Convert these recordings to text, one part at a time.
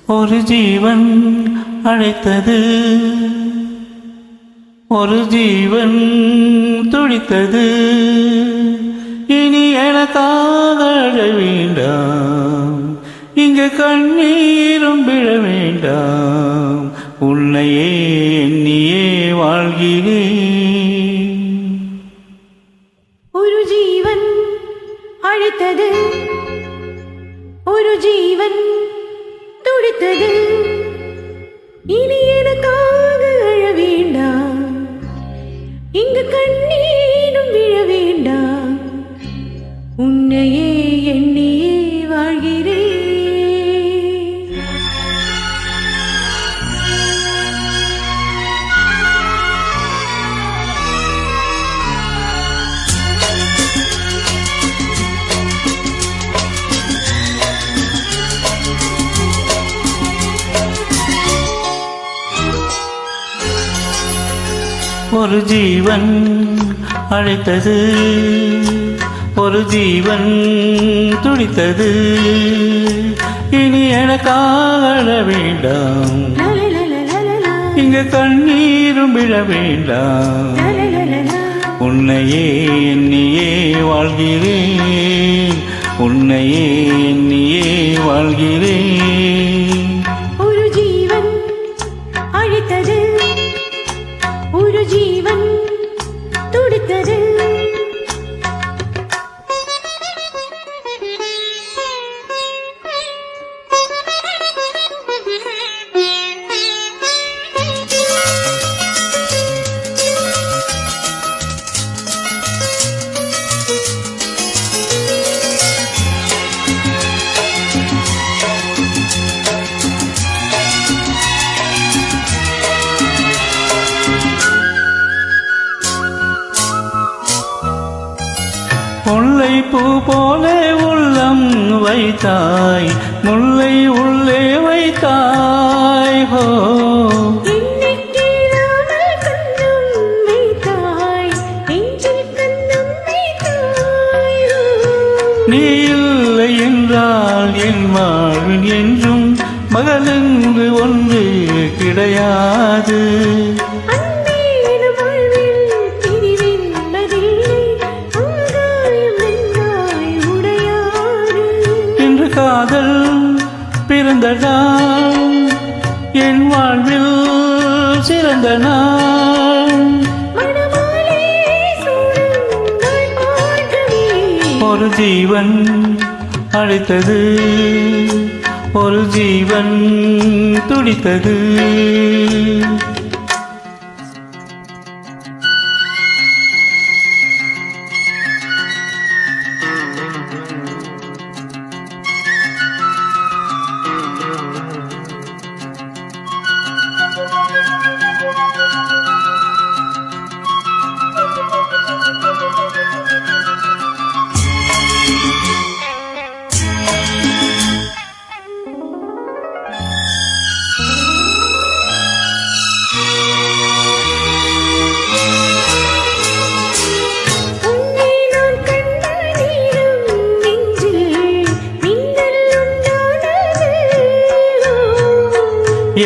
ஒரு ஜீவன் அழைத்தது, ஒரு ஜீவன் துடித்தது. இனி எனக்காக அழ வேண்டாம், இங்கு கண்ணீரும் விழ வேண்டாம். உன்னையே எண்ணியே வாழ்கிறேன். ஒரு ஜீவன் அழைத்தது, ஒரு ஜீவன் துடித்தது. இனி எனக்காக அழ வேண்டாம், இங்கு கண்ணீரும் விழ வேண்டாம். உன்னையே எண்ணியே வாழ்கிறேன். ஒரு ஜீவன் அழைத்தது, ஒரு ஜீவன் துடித்தது. இனி எனக்காக அழ வேண்டாம், இங்கு கண்ணீரும் விழ வேண்டாம். உன்னையே எண்ணியே வாழ்கிறேன், உன்னையே எண்ணியே வாழ்கிறேன். ஒரு ஜீவன் அழைத்தது, ஒரு ஜீவன் துடித்தது. முல்லை பூ போல உள்ளம் வைத்தாய், முல்லை உள்ளே வைத்தாய். ஹோ நீ இல்லை என்றால் என் வாழ்வில் என்றும் மகளென்று ஒன்று கிடையாது. காதல் பிறந்த நாள் என் வாழ்வில் சிறந்த நாள். ஒரு ஜீவன் அழைத்தது, ஒரு ஜீவன் துடித்தது.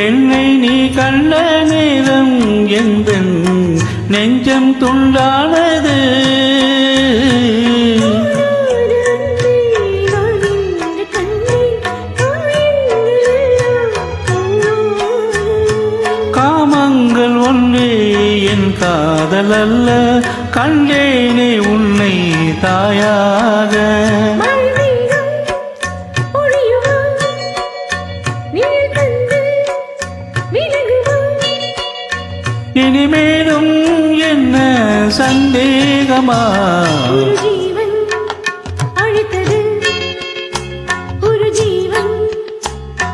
என்னை நீ கண்ட நேரம் எந்த நெஞ்சம் துண்டானது. காமங்கள் ஒன்றே என் காதல் அல்ல, கண்டேனே உன்னை தாயாக. இனிமேலும் என்ன சந்தேகமா? ஒரு ஜீவன் அழைத்தது, ஒரு ஜீவன்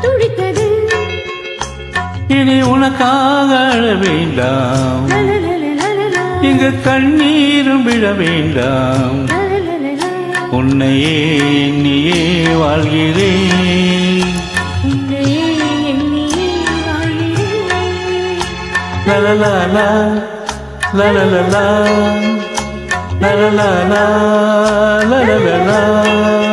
துடித்தது. இனி உனக்காக அழ வேண்டாம், இங்கு கண்ணீரும் விழ வேண்டாம். உன்னையே எண்ணியே வாழ்கிறேன். La la la la, la la la la, la la la la, la la la la.